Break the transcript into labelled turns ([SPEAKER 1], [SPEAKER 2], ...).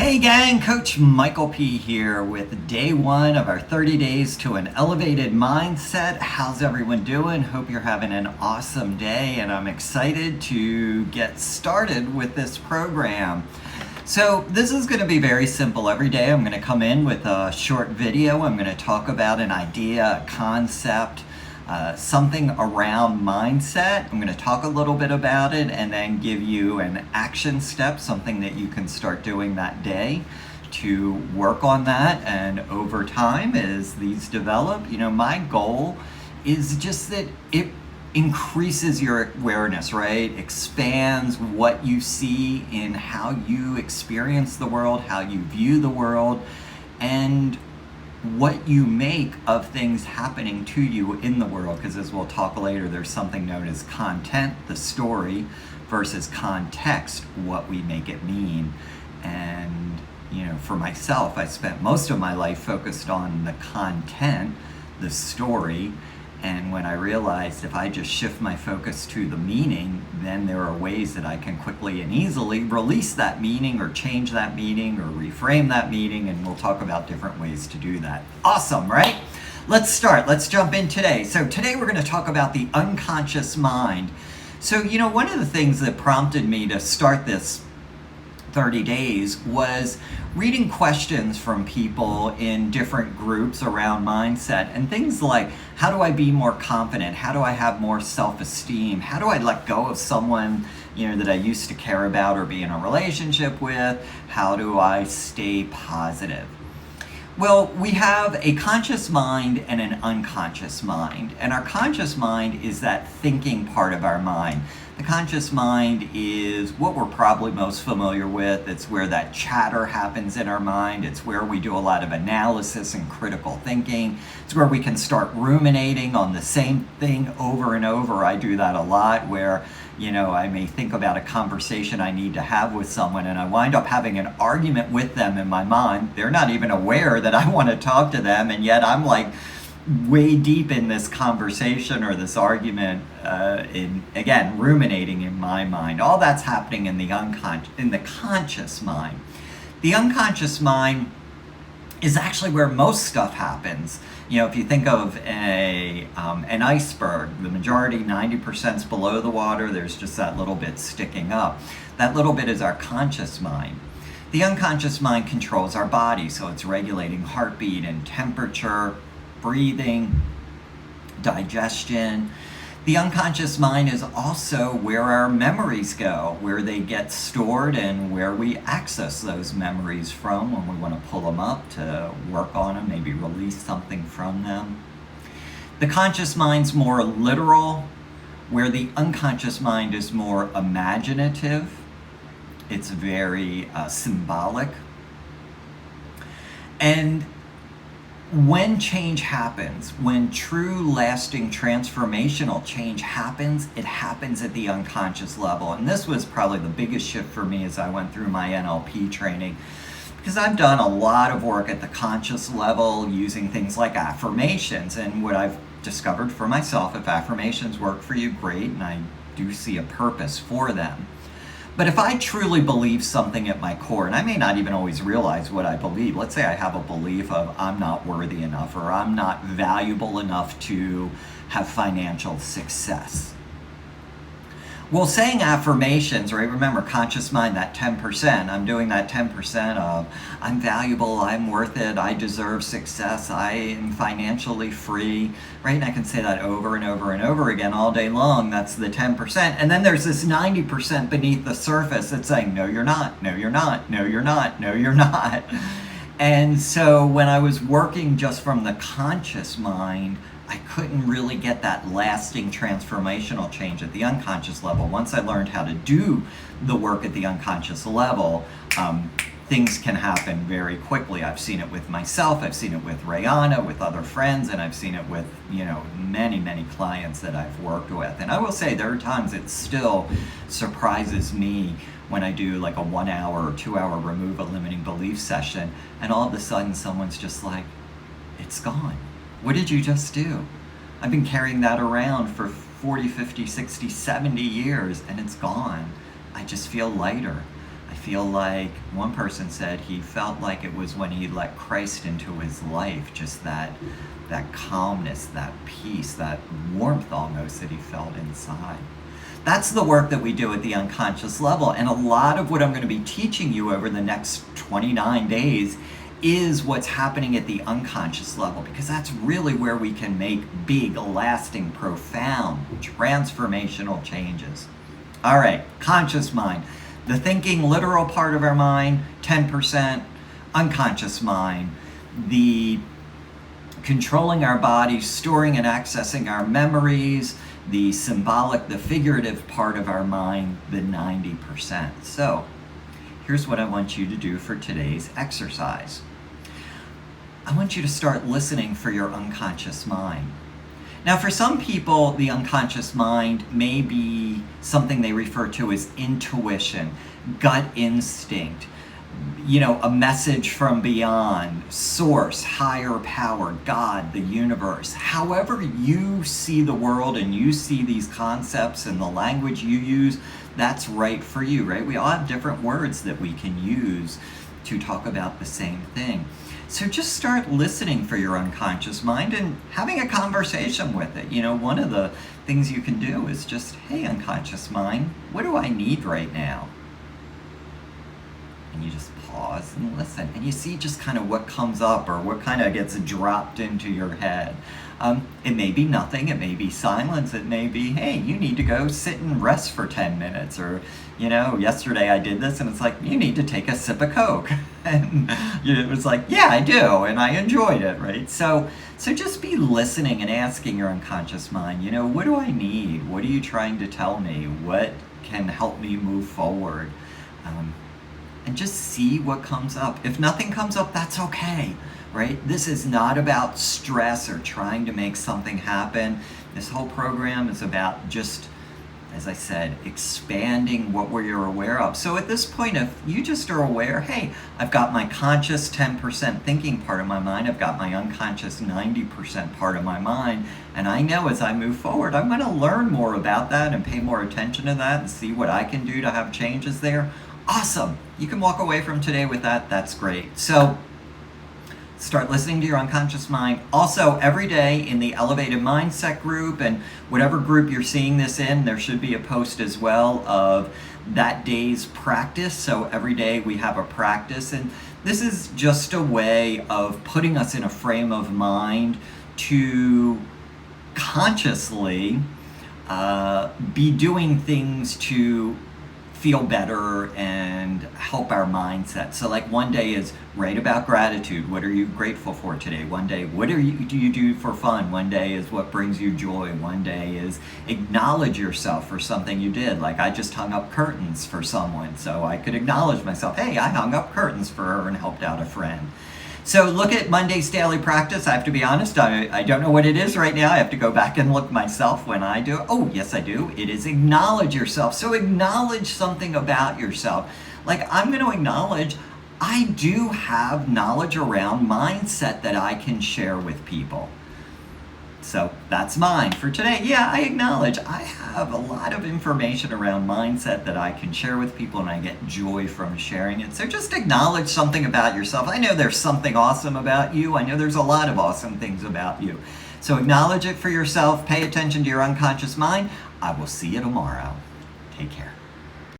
[SPEAKER 1] Hey gang, Coach Michael P here with day one of our 30 days to an elevated mindset. How's everyone doing? Hope you're having an awesome day, and I'm excited to get started with this program. So this is going to be very simple. Every day I'm going to come in with a short video. I'm going to talk about an idea, a concept, something around mindset. I'm going to talk a little bit about it and then give you an action step, something that you can start doing that day to work on that. And over time, as these develop, my goal is just that it increases your awareness, right? Expands what you see in how you experience the world, how you view the world, and what you make of things happening to you in the world. Because as we'll talk later, there's something known as content, the story, versus context, what we make it mean. And for myself, I spent most of my life focused on the content, the story. And when I realized if I just shift my focus to the meaning, then there are ways that I can quickly and easily release that meaning or change that meaning or reframe that meaning. And we'll talk about different ways to do that. Awesome, right? Let's start. Let's jump in today. So today we're going to talk about the unconscious mind. So, one of the things that prompted me to start this 30 days was reading questions from people in different groups around mindset and things like, how do I be more confident? How do I have more self-esteem? How do I let go of someone that I used to care about or be in a relationship with? How do I stay positive? Well, we have a conscious mind and an unconscious mind. And our conscious mind is that thinking part of our mind. The conscious mind is what we're probably most familiar with. It's where that chatter happens in our mind. It's where we do a lot of analysis and critical thinking. It's where we can start ruminating on the same thing over and over. I do that a lot where I may think about a conversation I need to have with someone and I wind up having an argument with them in my mind. They're not even aware that I want to talk to them, and yet I'm like way deep in this conversation or this argument, ruminating in my mind. All that's happening in the conscious mind. The unconscious mind is actually where most stuff happens. If you think of an iceberg, the majority, 90% is below the water. There's just that little bit sticking up. That little bit is our conscious mind. The unconscious mind controls our body, so it's regulating heartbeat and temperature, breathing, digestion. The unconscious mind is also where our memories go, where they get stored and where we access those memories from when we want to pull them up to work on them, maybe release something from them. The conscious mind's more literal, where the unconscious mind is more imaginative. It's very symbolic. And when change happens, when true, lasting, transformational change happens, it happens at the unconscious level. And this was probably the biggest shift for me as I went through my NLP training, because I've done a lot of work at the conscious level using things like affirmations. And what I've discovered for myself, if affirmations work for you, great, and I do see a purpose for them. But if I truly believe something at my core, and I may not even always realize what I believe, let's say I have a belief of I'm not worthy enough or I'm not valuable enough to have financial success. Well, saying affirmations, right? Remember, conscious mind, that 10%. I'm doing that 10% of I'm valuable, I'm worth it, I deserve success, I am financially free, right? And I can say that over and over and over again all day long. That's the 10%. And then there's this 90% beneath the surface that's saying, no, you're not, no, you're not, no, you're not, no, you're not. And so when I was working just from the conscious mind, I couldn't really get that lasting transformational change at the unconscious level. Once I learned how to do the work at the unconscious level, things can happen very quickly. I've seen it with myself, I've seen it with Rayana, with other friends, and I've seen it with, many, many clients that I've worked with. And I will say there are times it still surprises me when I do like a 1 hour or 2 hour remove a limiting belief session, and all of a sudden someone's just like, it's gone. What did you just do? I've been carrying that around for 40, 50, 60, 70 years and it's gone. I just feel lighter. I feel like, one person said he felt like it was when he let Christ into his life, just that calmness, that peace, that warmth almost that he felt inside. That's the work that we do at the unconscious level. And a lot of what I'm going to be teaching you over the next 29 days is what's happening at the unconscious level, because that's really where we can make big, lasting, profound, transformational changes. All right, conscious mind. The thinking, literal part of our mind, 10%. Unconscious mind, the controlling our body, storing and accessing our memories, the symbolic, the figurative part of our mind, the 90%. So here's what I want you to do for today's exercise. I want you to start listening for your unconscious mind. Now, for some people, the unconscious mind may be something they refer to as intuition, gut instinct, a message from beyond, source, higher power, God, the universe. However you see the world and you see these concepts and the language you use, that's right for you, right? We all have different words that we can use to talk about the same thing. So just start listening for your unconscious mind and having a conversation with it. One of the things you can do is just, hey, unconscious mind, what do I need right now? And you just pause and listen, and you see just kind of what comes up or what kind of gets dropped into your head. It may be nothing, it may be silence, it may be, hey, you need to go sit and rest for 10 minutes, or, yesterday I did this and it's like, you need to take a sip of Coke. And it was like, yeah, I do, and I enjoyed it, right? So just be listening and asking your unconscious mind, what do I need? What are you trying to tell me? What can help me move forward? And just see what comes up. If nothing comes up, that's okay, right? This is not about stress or trying to make something happen. This whole program is about just, as I said, expanding what you're aware of. So at this point, if you just are aware, hey, I've got my conscious 10% thinking part of my mind, I've got my unconscious 90% part of my mind, and I know as I move forward, I'm going to learn more about that and pay more attention to that and see what I can do to have changes there. Awesome. You can walk away from today with that. That's great. So start listening to your unconscious mind. Also, every day in the Elevated Mindset group and whatever group you're seeing this in, there should be a post as well of that day's practice. So every day we have a practice, and this is just a way of putting us in a frame of mind to consciously be doing things to feel better and help our mindset. So like one day is write about gratitude. What are you grateful for today? One day, what do you do for fun? One day is what brings you joy. One day is acknowledge yourself for something you did. Like I just hung up curtains for someone, so I could acknowledge myself. Hey, I hung up curtains for her and helped out a friend. So look at Monday's daily practice. I have to be honest, I don't know what it is right now. I have to go back and look myself when I do it. Oh, yes, I do. It is acknowledge yourself. So acknowledge something about yourself. Like I'm going to acknowledge I do have knowledge around mindset that I can share with people. So that's mine for today. Yeah, I acknowledge I have a lot of information around mindset that I can share with people, and I get joy from sharing it. So just acknowledge something about yourself. I know there's something awesome about you. I know there's a lot of awesome things about you. So acknowledge it for yourself. Pay attention to your unconscious mind. I will see you tomorrow. Take care.